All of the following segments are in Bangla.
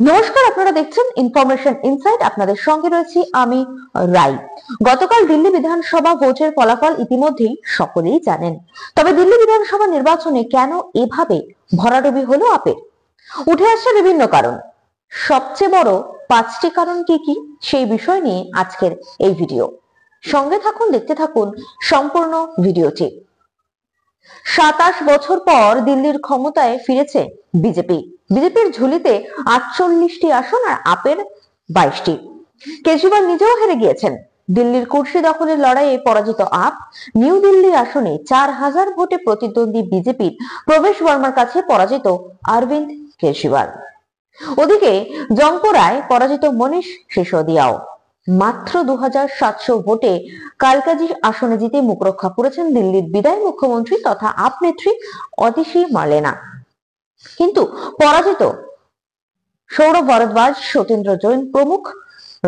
নমস্কার, আপনারা দেখছেন ইনফরমেশন ইনসাইট। আপনাদের সঙ্গে রয়েছি আমি রাই। গতকাল দিল্লি বিধানসভা ভোটের ফলাফল ইতিমধ্যেই সকলেই জানেন। তবে দিল্লি বিধানসভা নির্বাচনে কেন এভাবে ভরাডুবি হলো আপের? উঠে আসছে বিভিন্ন কারণ। সবচেয়ে বড় 5টি কারণ কি কি সেই বিষয় নিয়ে আজকের এই ভিডিও। সঙ্গে থাকুন, দেখতে থাকুন সম্পূর্ণ ভিডিওটি। 27 বছর পর দিল্লির ক্ষমতায় ফিরেছে বিজেপি। বিজেপির ঝুলিতে 48টি আসন আর আপের 22টি। কেজরিওয়াল নিজেও হেরে গিয়েছেন। দিল্লির কুর্সি দখলের লড়াইয়ে পরাজিত আপ নিউ দিল্লি আসনে 4000 ভোটে প্রতিদ্বন্দ্বী বিজেপির প্রবেশ বর্মার কাছে পরাজিত অরবিন্দ কেজরিওয়াল। ওদিকে জংপুরায় পরাজিত মনীষ সিসোদিয়াও মাত্র 2700 ভোটে কালকাজি আসনে জিতে মুখ রক্ষা করেছেন দিল্লির বিদায়ী মুখ্যমন্ত্রী তথা আপ নেত্রী অতিশী মার্লেনা। কিন্তু পরাজিত সৌরভ ভরদ্বাজ, সত্যেন্দ্র জৈন প্রমুখ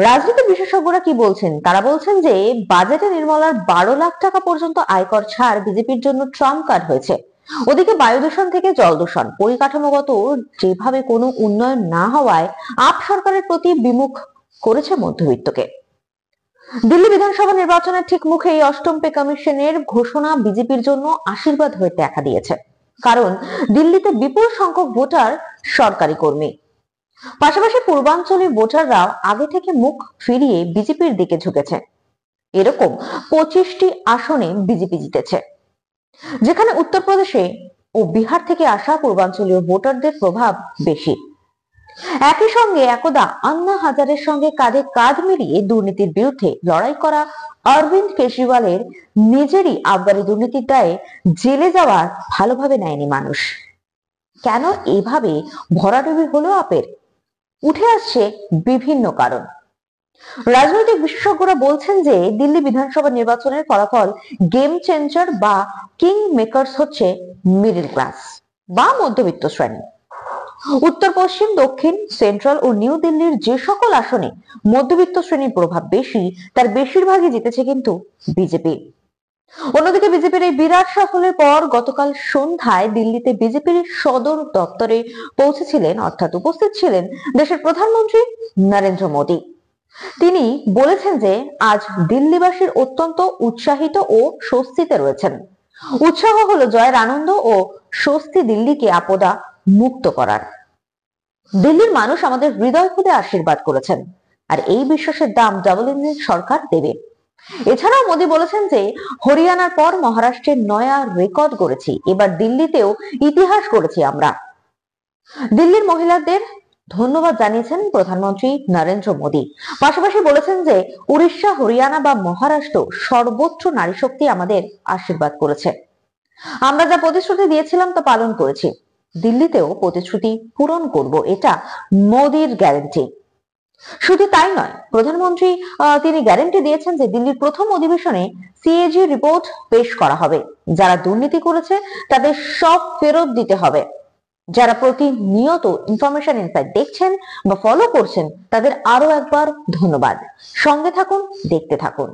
রাজনীতি বিশেষজ্ঞরা কি বলছেন? তারা বলছেন যে বাজেটে নির্মলার 12 লাখ টাকা পর্যন্ত আয়কর ছাড় বিজেপির জন্য ট্রাম্প কার্ড হয়েছে। ওদিকে বায়ু দূষণ থেকে জল দূষণ, পরিকাঠামোগত যেভাবে কোনো উন্নয়ন না হওয়ায় আপ সরকারের প্রতি বিমুখ করেছে মধ্যবিত্তকে। দিল্লি বিধানসভা নির্বাচনের ঠিক মুখেই অষ্টম পে কমিশনের ঘোষণা বিজেপির জন্য আশীর্বাদ হয়ে দেখা দিয়েছে। কারণ দিল্লিতে বিপুল সংখ্যক ভোটার সরকারি কর্মী, পাশাপাশি পূর্বাঞ্চলের ভোটাররা আগে থেকে মুখ ফিরিয়ে বিজেপির দিকে ঝুঁকেছে। এরকম 25টি আসনে বিজেপি জিতেছে, যেখানে উত্তরপ্রদেশে ও বিহার থেকে আসা পূর্বাঞ্চলীয় ভোটারদের প্রভাব বেশি। একই সঙ্গে একদা আন্না হাজারের সঙ্গে কাঁধে কাঁধ মিলিয়ে দুর্নীতির বিরুদ্ধে লড়াই করা অরবিন্দ কেজরিওয়ালের নিজেরই আবগারি দুর্নীতির দায়ে জেলে যাওয়া ভালোভাবে নেয়নি মানুষ। কেন এভাবে ভরাডুবি হলো আপের? উঠে আসছে বিভিন্ন কারণ। রাজনৈতিক বিশেষজ্ঞরা বলছেন যে দিল্লি বিধানসভা নির্বাচনের ফলাফল গেম চেঞ্জার বা কিং মেকার্স হচ্ছে মিডল ক্লাস বা মধ্যবিত্ত শ্রেণী। উত্তর পশ্চিম, দক্ষিণ, সেন্ট্রাল ও নিউ দিল্লির যে সকল আসনে মধ্যবিত্ত শ্রেণীর প্রভাব বেশি, তার বেশিরভাগই জিতেছে কিন্তু বিজেপি। অন্যদিকে বিজেপির এই বিরাট সাফল্যের পর গতকাল সন্ধ্যায় দিল্লিতে বিজেপির সদর দপ্তরে পৌঁছেছিলেন, অর্থাৎ উপস্থিত ছিলেন দেশের প্রধানমন্ত্রী নরেন্দ্র মোদী। তিনি বলেছেন যে আজ দিল্লিবাসীর অত্যন্ত উৎসাহিত ও স্বস্তিতে রয়েছেন। উৎসাহ হলো জয়ের আনন্দ ও স্বস্তি দিল্লিকে আপদা মুক্ত করার। দিল্লির মানুষ আমাদের হৃদয় খুলে আশীর্বাদ করেছেন, আর এই বিশ্বাসের দাম ডাবল ইঞ্জিন সরকার দেবে। এছাড়াও মোদী বলেছেন যে হরিয়ানার পর মহারাষ্ট্রের নয়া রেকর্ড করেছি, এবার দিল্লিতেও ইতিহাস করেছি আমরা। দিল্লির মহিলাদের ধন্যবাদ জানিয়েছেন প্রধানমন্ত্রী নরেন্দ্র মোদী। পাশাপাশি বলেছেন যে উড়িষ্যা, হরিয়ানা বা মহারাষ্ট্র সর্বোচ্চ নারী শক্তি আমাদের আশীর্বাদ করেছে। আমরা যা প্রতিশ্রুতি দিয়েছিলাম তা পালন করেছি, দিল্লিতেও প্রতিশ্রুতি পূরণ করব, এটা মোদীর গ্যারান্টি। শুধু তাই নয়, প্রধানমন্ত্রী তিনি গ্যারান্টি দিয়েছেন যে দিল্লির প্রথম অধিবেশনে সিএজি রিপোর্ট পেশ করা হবে। যারা দুর্নীতি করেছে তাদের সব ফেরত দিতে হবে। যারা প্রতিনিয়ত ইনফরমেশন ইনসাইট দেখছেন বা ফলো করছেন তাদের আরো একবার ধন্যবাদ। সঙ্গে থাকুন, দেখতে থাকুন।